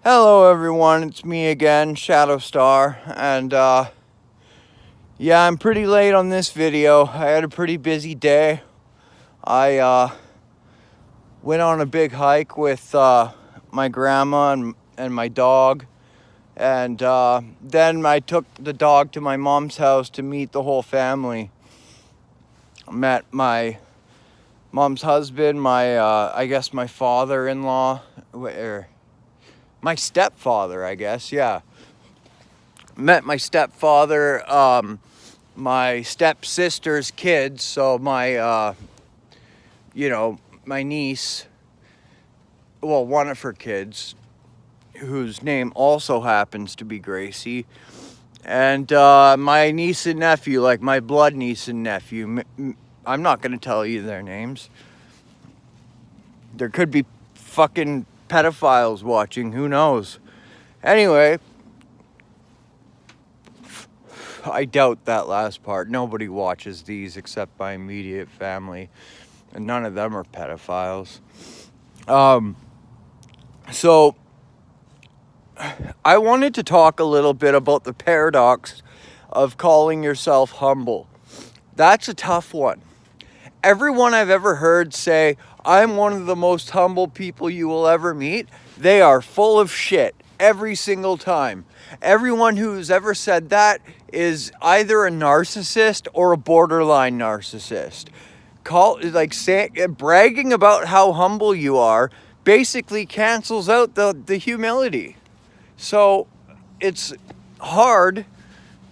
Hello everyone, it's me again, Shadow Star, and yeah, I'm pretty late on this video. I had a pretty busy day. I went on a big hike with my grandma and my dog, and then I took the dog to my mom's house to meet the whole family. I met my mom's husband, I guess my father-in-law, or my stepfather, I guess, yeah. Met my stepfather, my stepsister's kids, so my niece, well, one of her kids, whose name also happens to be Gracie, and my niece and nephew, like my blood niece and nephew. I'm not going to tell you their names. There could be fucking pedophiles watching, who knows? Anyway, I doubt that last part. Nobody watches these except my immediate family, and none of them are pedophiles. So I wanted to talk a little bit about the paradox of calling yourself humble. That's a tough one. Everyone I've ever heard say, I'm one of the most humble people you will ever meet, they are full of shit every single time. Everyone who's ever said that is either a narcissist or a borderline narcissist. Bragging about how humble you are basically cancels out the humility. So it's hard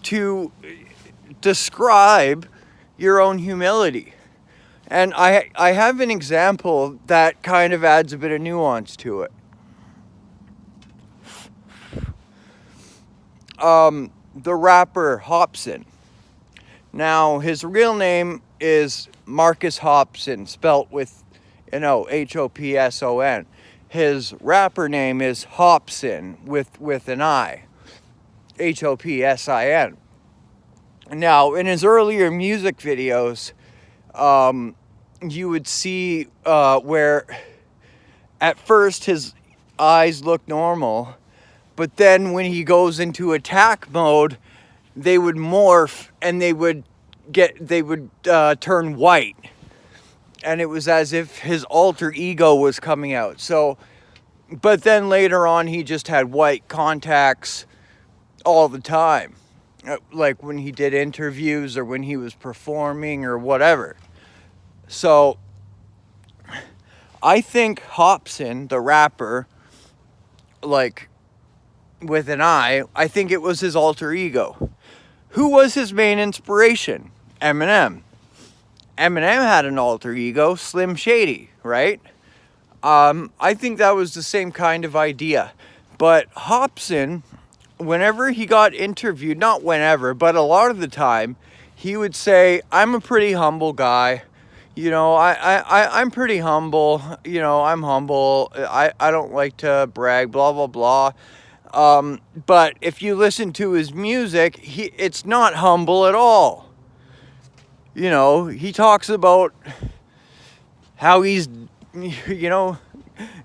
to describe your own humility. And I have an example that kind of adds a bit of nuance to it. The rapper Hopsin. Now, his real name is Marcus Hopsin, spelt with, Hopson. His rapper name is Hopsin with an I. Hopsin. Now, in his earlier music videos, you would see where at first his eyes look normal, but then when he goes into attack mode, they would morph and they would turn white. And it was as if his alter ego was coming out. So, but then later on, he just had white contacts all the time. Like when he did interviews or when he was performing or whatever. So, I think Hopsin, the rapper, like with an I think it was his alter ego. Who was his main inspiration? Eminem. Eminem had an alter ego, Slim Shady, right? I think that was the same kind of idea. But Hopsin, whenever he got interviewed, not whenever, but a lot of the time, he would say, I'm a pretty humble guy. I'm pretty humble. I'm humble. I don't like to brag, blah, blah, blah. But if you listen to his music, it's not humble at all. He talks about how he's,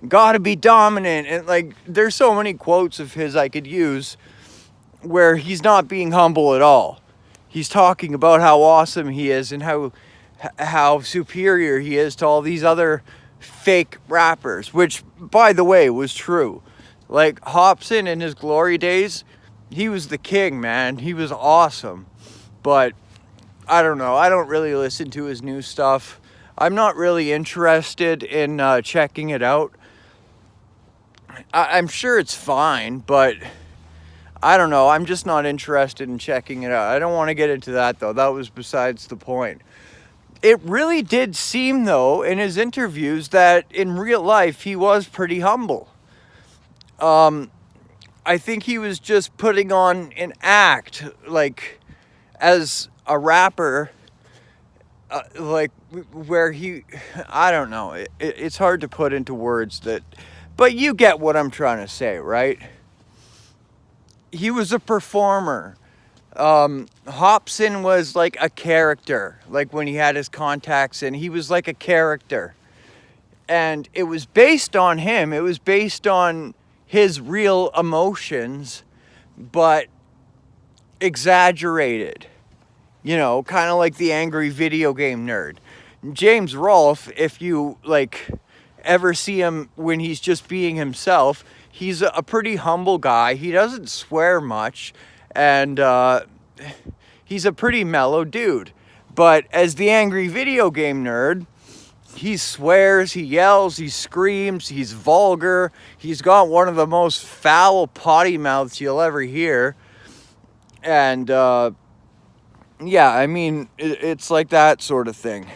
gotta be dominant. And there's so many quotes of his I could use where he's not being humble at all. He's talking about how awesome he is and how superior he is to all these other fake rappers, which, by the way, was true. Like, Hopsin in his glory days, he was the king, man. He was awesome. But, I don't know. I don't really listen to his new stuff. I'm not really interested in checking it out. I'm sure it's fine, but I don't know. I'm just not interested in checking it out. I don't want to get into that, though. That was besides the point. It really did seem, though, in his interviews that in real life he was pretty humble. I think he was just putting on an act, as a rapper, where I don't know. It's hard to put into words but you get what I'm trying to say, right? He was a performer. Hopsin was like a character, like when he had his contacts in, he was like a character. And it was based on him. It was based on his real emotions, but exaggerated. You know, kind of like the angry video game nerd. James Rolfe, if you ever see him when he's just being himself, he's a pretty humble guy. He doesn't swear much, and he's a pretty mellow dude. But as the angry video game nerd, he swears, he yells, he screams, he's vulgar. He's got one of the most foul potty mouths you'll ever hear. And yeah, I mean, it's like that sort of thing.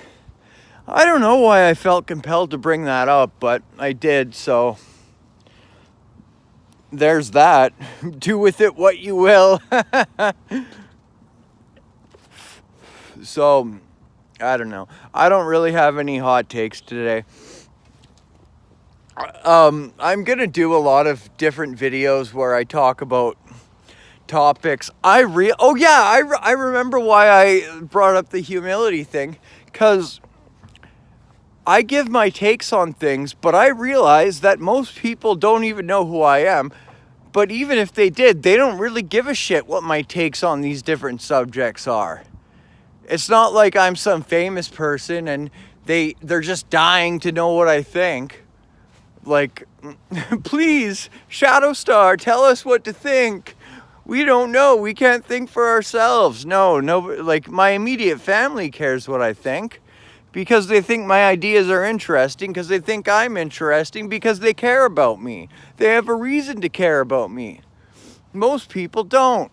I don't know why I felt compelled to bring that up, but I did, so there's that. Do with it what you will. So, I don't know. I don't really have any hot takes today. I'm going to do a lot of different videos where I talk about topics. I remember why I brought up the humility thing, because I give my takes on things, but I realize that most people don't even know who I am. But even if they did, they don't really give a shit what my takes on these different subjects are. It's not like I'm some famous person and they're just dying to know what I think. Like, please, Shadowstar, tell us what to think. We don't know. We can't think for ourselves. No, like my immediate family cares what I think, because they think my ideas are interesting, because they think I'm interesting, because they care about me. They have a reason to care about me. Most people don't.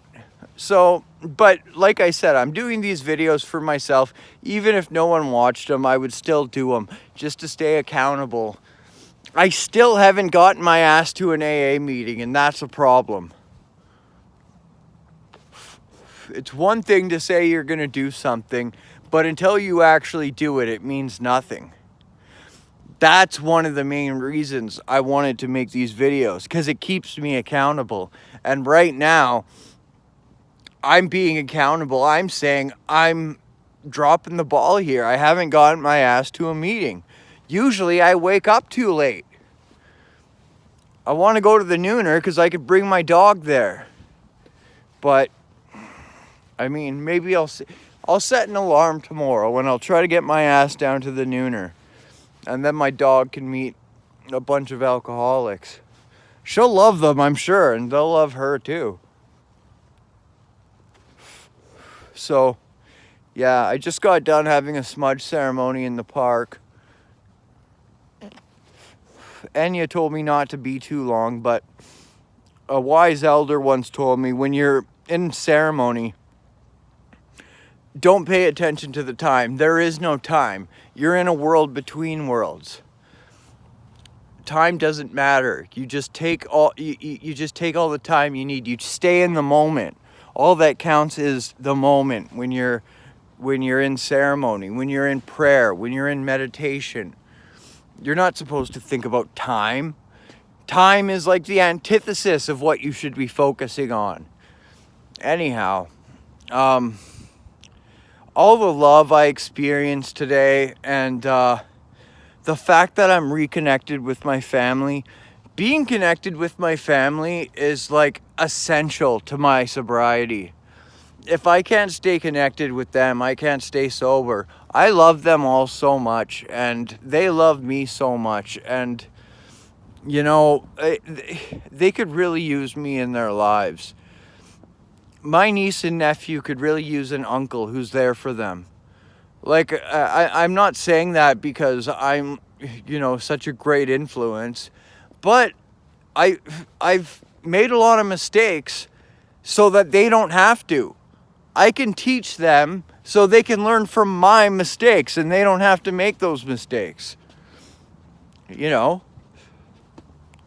So, but like I said, I'm doing these videos for myself. Even if no one watched them, I would still do them just to stay accountable. I still haven't gotten my ass to an AA meeting, and that's a problem. It's one thing to say you're going to do something, but until you actually do it, it means nothing. That's one of the main reasons I wanted to make these videos, because it keeps me accountable. And right now, I'm being accountable. I'm saying I'm dropping the ball here. I haven't gotten my ass to a meeting. Usually I wake up too late. I want to go to the nooner because I could bring my dog there. But, I mean, maybe I'll set an alarm tomorrow and I'll try to get my ass down to the nooner. And then my dog can meet a bunch of alcoholics. She'll love them, I'm sure, and they'll love her too. So, yeah, I just got done having a smudge ceremony in the park. Enya told me not to be too long, but a wise elder once told me, when you're in ceremony, don't pay attention to the time. There is no time. You're in a world between worlds. Time doesn't matter. You just take all the time you need. You stay in the moment. All that counts is the moment when you're in ceremony, when you're in prayer, when you're in meditation. You're not supposed to think about time. Time is like the antithesis of what you should be focusing on. Anyhow, all the love I experienced today, and the fact that I'm reconnected with my family. Being connected with my family is like essential to my sobriety. If I can't stay connected with them, I can't stay sober. I love them all so much, and they love me so much, and you know, they could really use me in their lives. My niece and nephew could really use an uncle who's there for them. Like, I'm not saying that because I'm, such a great influence, but I've made a lot of mistakes so that they don't have to. I can teach them so they can learn from my mistakes and they don't have to make those mistakes.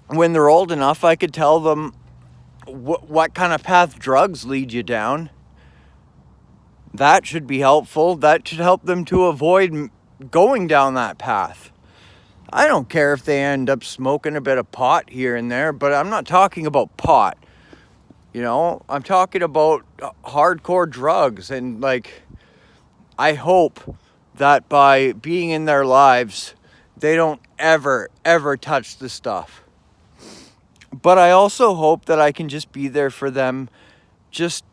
When they're old enough, I could tell them what kind of path drugs lead you down. That should be helpful. That should help them to avoid going down that path. I don't care if they end up smoking a bit of pot here and there, but I'm not talking about pot. I'm talking about hardcore drugs. And I hope that by being in their lives, they don't ever touch the stuff. But I also hope that I can just be there for them, just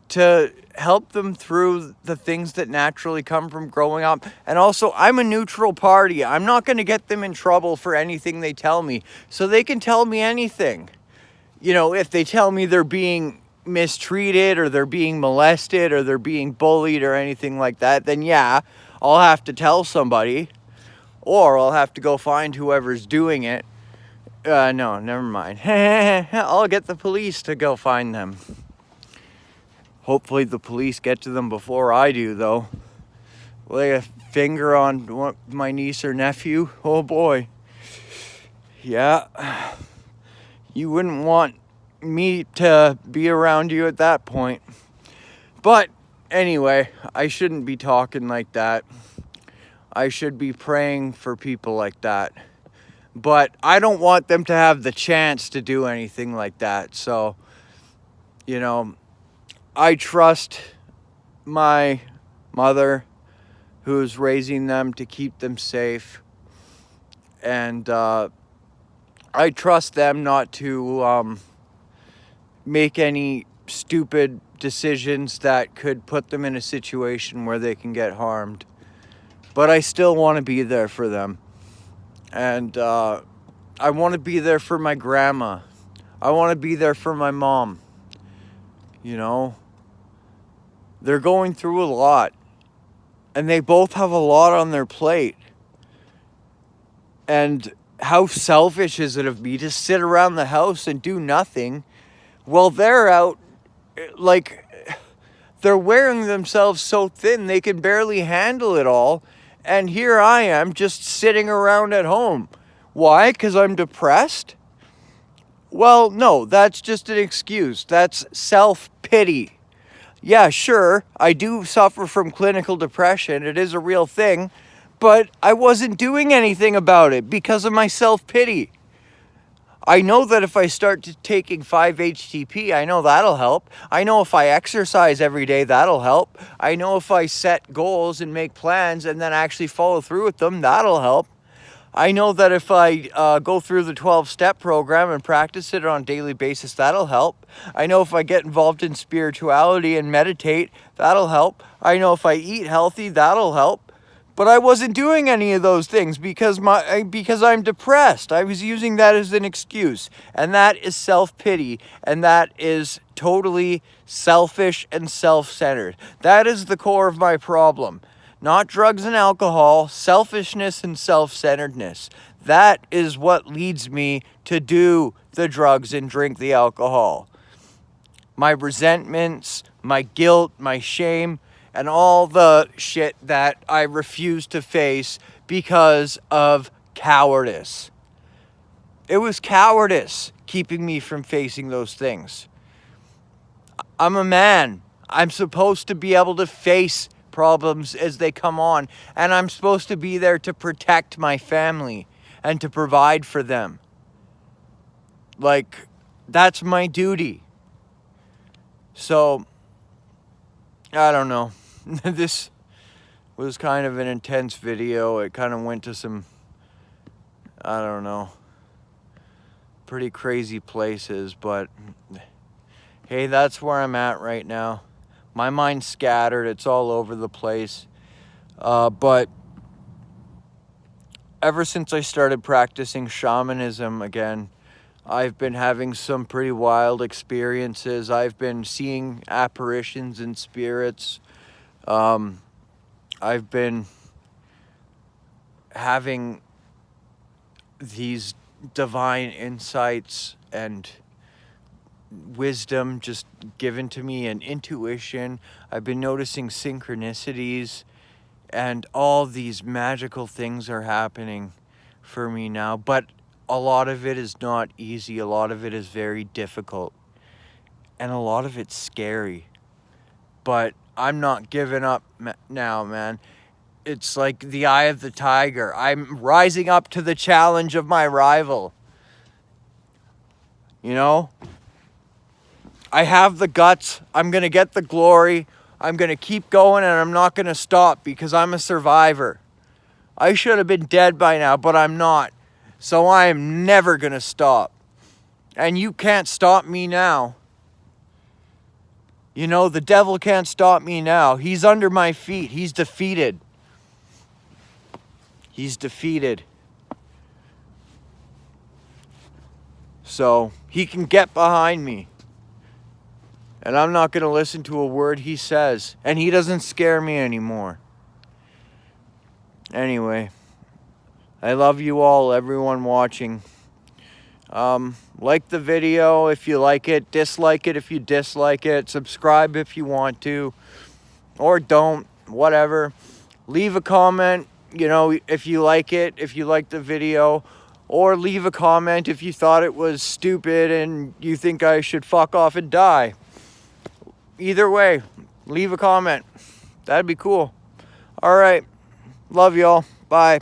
to help them through the things that naturally come from growing up. And also, I'm a neutral party. I'm not going to get them in trouble for anything they tell me. So they can tell me anything. You know, if they tell me they're being mistreated or they're being molested or they're being bullied or anything like that, then yeah, I'll have to tell somebody, or I'll have to go find whoever's doing it. No, never mind. I'll get the police to go find them. Hopefully the police get to them before I do, though. Lay a finger on my niece or nephew. Oh boy. Yeah. You wouldn't want me to be around you at that point. But anyway, I shouldn't be talking like that. I should be praying for people like that. But I don't want them to have the chance to do anything like that. So, you know, I trust my mother who's raising them to keep them safe. And I trust them not to make any stupid decisions that could put them in a situation where they can get harmed. But I still want to be there for them. And I want to be there for my grandma. I want to be there for my mom. You know, they're going through a lot. And they both have a lot on their plate. And how selfish is it of me to sit around the house and do nothing while they're out, like, they're wearing themselves so thin they can barely handle it all. And here I am just sitting around at home. Why? Because I'm depressed? Well, no, that's just an excuse. That's self-pity. Yeah, sure, I do suffer from clinical depression. It is a real thing. But I wasn't doing anything about it because of my self-pity. I know that if I start taking 5-HTP, I know that'll help. I know if I exercise every day, that'll help. I know if I set goals and make plans and then actually follow through with them, that'll help. I know that if I go through the 12-step program and practice it on a daily basis, that'll help. I know if I get involved in spirituality and meditate, that'll help. I know if I eat healthy, that'll help. But I wasn't doing any of those things because I'm depressed. I was using that as an excuse. And that is self-pity. And that is totally selfish and self-centered. That is the core of my problem. Not drugs and alcohol, selfishness and self-centeredness. That is what leads me to do the drugs and drink the alcohol. My resentments, my guilt, my shame, and all the shit that I refuse to face because of cowardice. It was cowardice keeping me from facing those things. I'm a man. I'm supposed to be able to face problems as they come on, and I'm supposed to be there to protect my family and to provide for them. Like, that's my duty. So, I don't know. This was kind of an intense video. It kind of went to some, I don't know, pretty crazy places, but hey, that's where I'm at right now. My mind's scattered. It's all over the place. But ever since I started practicing shamanism again, I've been having some pretty wild experiences. I've been seeing apparitions and spirits. I've been having these divine insights and wisdom just given to me, and intuition. I've been noticing synchronicities, and all these magical things are happening for me now. But a lot of it is not easy. A lot of it is very difficult. And a lot of it's scary. But I'm not giving up now, man. It's like the eye of the tiger. I'm rising up to the challenge of my rival. You know? I have the guts. I'm going to get the glory. I'm going to keep going, and I'm not going to stop because I'm a survivor. I should have been dead by now, but I'm not. So I am never going to stop. And you can't stop me now. You know, the devil can't stop me now. He's under my feet. He's defeated. He's defeated. So he can get behind me. And I'm not going to listen to a word he says. And he doesn't scare me anymore. Anyway, I love you all, everyone watching. Like the video if you like it. Dislike it if you dislike it. Subscribe if you want to. Or don't. Whatever. Leave a comment, you know, if you like it, if you like the video. Or leave a comment if you thought it was stupid and you think I should fuck off and die. Either way, leave a comment. That'd be cool. All right. Love y'all. Bye.